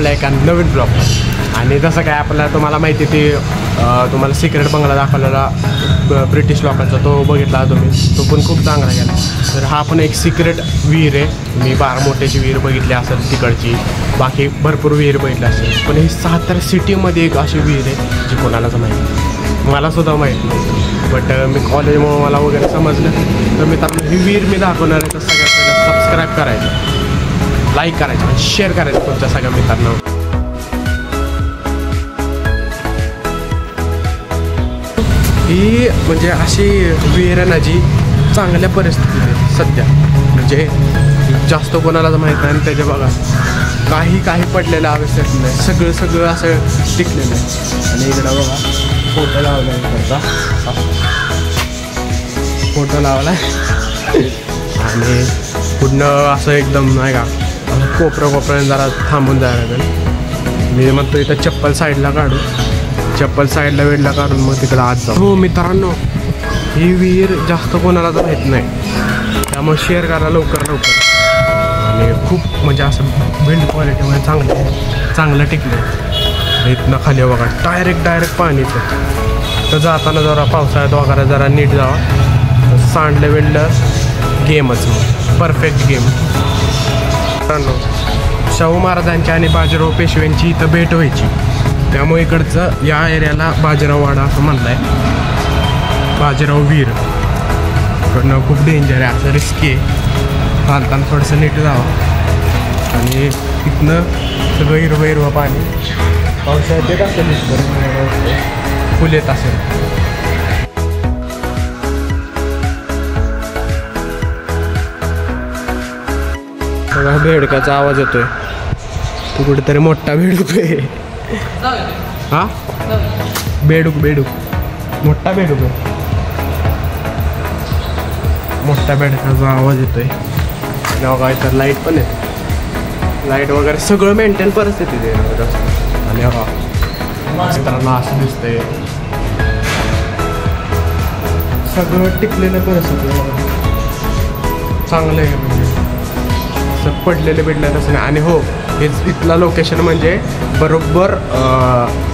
आपल्या एका नवीन ब्लॉग. आणि जसं काय आपल्याला तुम्हाला माहिती ते तुम्हाला सिक्रेट बंगला दाखवलेला ब्रिटिश लोकांचा तो बघितला तुम्ही, तो पण खूप चांगला गेला. तर हा पण एक सिक्रेट विहीर आहे. मी बारामोट्याची विहीर बघितली असेल तिकडची, बाकी भरपूर विहीर बघितली असेल, पण ही सातारा सिटीमध्ये एक अशी विहीर आहे जी कोणालाच माहिती, मलासुद्धा माहीत नव्हतं. बट मी कॉलेजमुळं मला वगैरे समजलं. तर मित्रांनो ही विहीर मी दाखवणार आहे. तर सगळ्यात पहिलं सबस्क्राईब करायचं, लाईक करायचं आणि शेअर करायचं तुमच्या सगळ्या मित्रांना. ही म्हणजे अशी विहीर आहे ना जी चांगल्या परिस्थितीत आहे सध्या, म्हणजे जास्त कोणालाच माहीत नाही. आणि त्याच्या बघा काही पडलेलं आवश्यक नाही, सगळं असं टिकलेलं आहे. आणि इकडं बघा फोटो लावला आहे, इकडचा फोटो लावला आहे. आणि पुढनं असं एकदम नाही का कोपऱ्याने जरा थांबून जायला लागेल. मी म्हणतो इथं चप्पल साईडला काढू, चप्पल साईडला वेडला काढून मग तिकडं आत जाऊ. हो मित्रांनो, ही विहीर जास्त कोणालाच माहीत नाही, त्यामुळे शेअर करा लवकर. आणि खूप म्हणजे असं बिल्ड क्वालिटीमध्ये चांगलं टिकलं. इथनं खाली बघा डायरेक्ट पाणीचं. तर जाताना जरा पावसाळ्यात वगैरे जरा नीट जावा. सांडलं वेळलं गेमच, मग परफेक्ट गेम. मित्रांनो, शाहू महाराजांची आणि बाजीराव पेशव्यांची इथं भेट व्हायची, त्यामुळे इकडचं या एरियाला बाजीराववाडा असं म्हणलं आहे. बाजीराव विहीर इकडनं खूप डेंजर आहे, असं रिस्की आहे. चालताना थोडंसं नीट जावं. आणि इथनं सगळं हिरवं पाणी पावसाळ्यात येत असेल, फुल येत असेल. बघा बेडकाचा आवाज येतोय, तू कुठेतरी मोठा बेडूक आहे. हा बेडूक मोठा बेडूक आहे. मोठ्या बेडकाचा आवाज येतोय. बघा इथं लाईट पण आहे, लाईट वगैरे सगळं मेंटेन परिस्थिती आहे. आणि मित्रांनो असं दिसतंय सगळं टिकलेलं परिस्थिती चांगलं आहे. म्हणजे असं पडलेलं बिडलेलं असं नाही. आणि हो, हे इथला लोकेशन म्हणजे बरोबर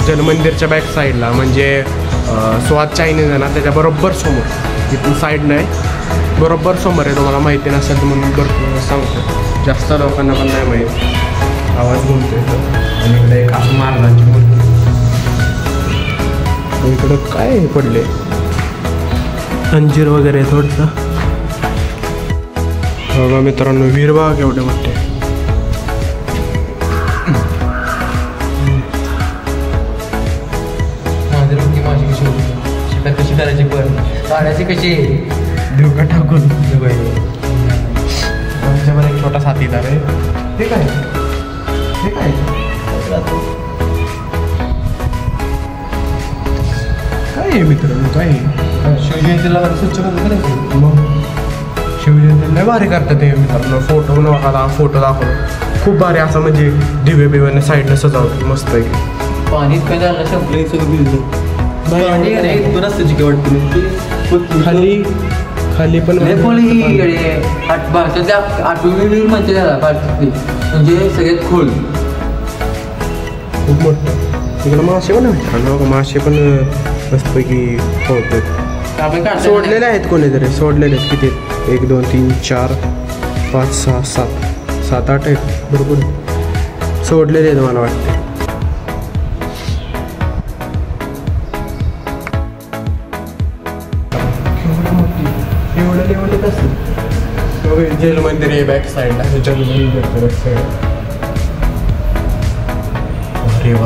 जलमंदिरच्या बॅक साईडला, म्हणजे स्वाद चायनीज आहे ना त्याच्या बरोबर समोर. इथून साईड नाही, बरोबर समोर आहे. तुम्हाला माहिती नसेल तर म्हणून भरपूर सांगतो, जास्त लोकांना पण नाही माहीत. आवाज घुमतो इथं. आणि इकडे एक असं महाराजांची मूर्ती. इकडं काय पडले अंजीर वगैरे थोडंसं. बघा मित्रांनो, वीरबाग एवढे मोठे. कशी करायची पण काढायची कशी देऊ का टाकून. आमच्यावर एक छोटा साथीदार आहे. ठीक आहे काय आहे मित्रांनो, काय शिवजयंतीला स्वच्छ करायची. मग शिवजयंतीला भारी करतात ते मित्रांनो. फोटो नका, फोटो दाखवतो खूप भारी असं, म्हणजे दिवे बिव्याने साईडनं सजावट मस्त आहे. पाणी काय झालं संपलं सगळं भिजलं. खाली पण भारताच्या 8वी विहीर म्हणते त्याला, भारतातली म्हणजे सगळ्यात खोल, खूप मोठं. तिकडं मासे पण आहे, मासे पण मस्तपैकी होतात. सोडलेले आहेत कोणीतरी, सोडलेले आहेत. किती? 1 2 3 4 5 6 7 8 आहेत बरोबर सोडलेले आहेत मला वाटतं. जेल मंदिर आहे बॅक साईडला,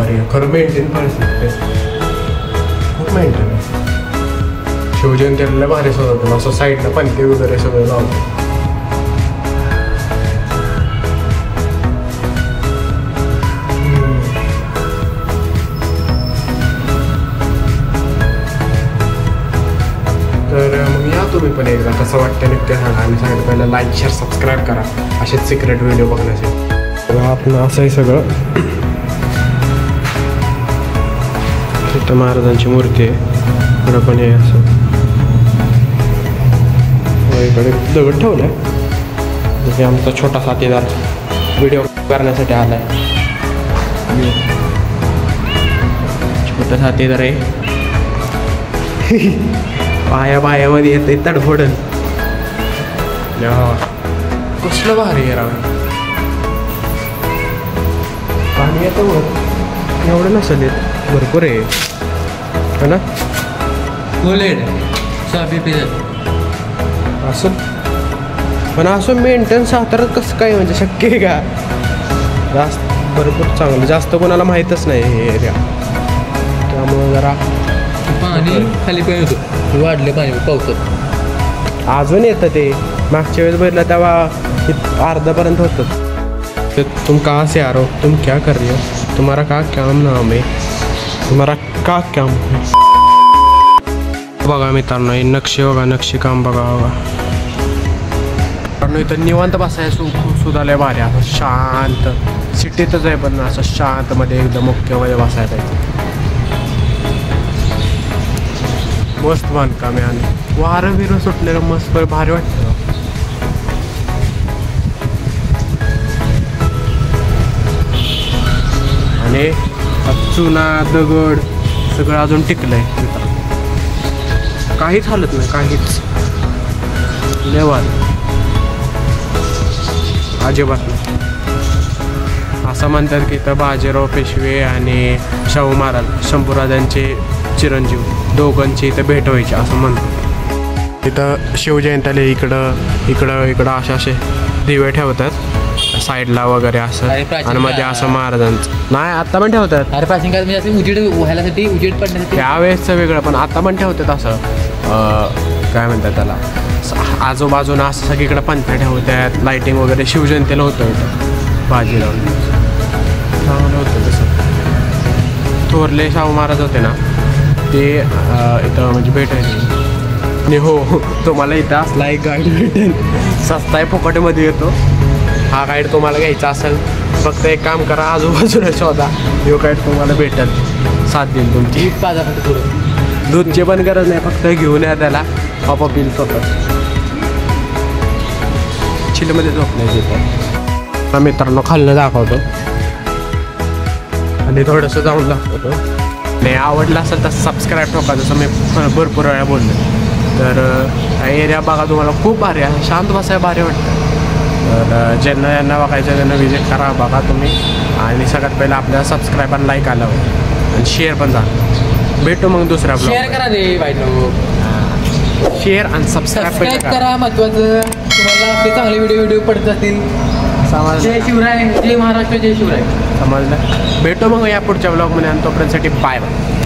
अरे खरं मेंटेन परिस्थिती खूप मेंटेन. शिवजयंतीला भारी सजवतो असं साईडला पंथी वगैरे सगळं लावतो. तर मग या तुम्ही पण एकदा कसं वाटतं नक्की सांगा. आणि सगळ्यात पहिलं लाईक शेअर सबस्क्राईब करा असेच सिक्रेट व्हिडिओ बघण्यासाठी. तर आपण असं आहे सगळं. तिथं महाराजांची मूर्ती आहे, इकडं पण आहे असं. इकडे दगड ठेवलं आहे, म्हणजे आमचा छोटा साथीदार व्हिडिओ करण्यासाठी आला आहे. छोटं हाती तर आहे पायामध्ये येते तडफडन. कसलं भारी आहे राव. पाणी येतं वर एवढं नसेल येत भरपूर आहे है ना. असं पण असं मेंटेन साताऱ्यात कसं काय म्हणजे शक्य आहे का. जास्त भरपूर चांगलं जास्त कोणाला माहीतच नाही हे एरिया त्यामुळं जरा पाणी खाली पण येतो वाढले पाणी पावसात अजून येतं ते. मागच्या वेळेस बघितलं तेव्हा अर्धापर्यंत होतं. ते तुम कहाँ से आ रहे हो तुम क्या कर रहे हो तुम्हारा का काम नाम है तुम्हारा का काम है. बघा मित्रांनो हे नक्षी बघा नक्षी काम बघा बघा कारण इथं निवांत बसायचं सुद्धा लय भारी असं शांत. सिटीतच आहे पण असं शांतमध्ये एकदम मुख्यमध्ये बसायचं आहे. मस्त बांधकाम आहे आणि वारं बिरं सुटलेलं मस्त भारी वाटतं. आणि चुना दगड सगळं अजून टिकलंय काहीच हालत नाही काहीच लेवल अजिबात नाही. असं म्हणतात की इथं बाजीराव पेशवे आणि शाहू महाराज शंभूराजांचे चिरंजीव दोघांची इथं भेट व्हायची असं म्हणतात. इथं शिवजयंतीला इकडं असे दिवे ठेवतात साईडला वगैरे असं आणि मध्ये असं महाराजांचं नाही आता पण ठेवतात. अरे प्राचीन काळात म्हणजे असं उजेड व्हायसाठी उजेड पडण्यासाठी त्यावेळेसचं वेगळं पण आता पण ठेवतात असं काय म्हणतात त्याला आजूबाजूला असं सगळीकडे पंत्या ठेवतात लाईटिंग वगैरे शिवजयंतीला होतं इथं बाजीराव चांगलं होतं तसं. थोरले शाहू महाराज होते ना ते इथं म्हणजे भेटायचे. आणि हो तुम्हाला इथं असला एक गाईड भेटेल सस्ता आहे फुकटमध्ये येतो. हा गाईड तुम्हाला घ्यायचा असेल फक्त एक काम करा आजूबाजूला शोधा यो गाईड तुम्हाला भेटेल साथ देईल तुमची. दूधची पण गरज नाही फक्त घेऊन या त्याला आपोआप बिल स्वतः चिलमध्ये झोपण्याची तर मित्रांनो खाल्लं दाखवतो आणि थोडंसं जाऊन दाखवतो. नाही आवडलं असेल तर सबस्क्राईब ठोका जसं मी भरपूर वेळा बोललो. तर एरिया बघा तुम्हाला खूप भारी आहे शांत बसायला भारी वाटतं. तर ज्यांना बघायचं त्यांना विजिट करा बघा तुम्ही. आणि सगळ्यात पहिलं आपल्याला सबस्क्राईब आणि लाईक आलं आणि शेअर पण झालं. भेटू मग दुसऱ्या ब्लॉग. शेअर करा रे बायनो शेअर आणि सबस्क्राईब करा महत्वाचं. तुम्हाला आपले चांगले व्हिडिओ पडत असतील. जय शिवराय जय महाराष्ट्र जय शिवराय समजलं. भेटू मग या पुढच्या ब्लॉगमध्ये आणि तोपर्यंतसाठी बाय बाय.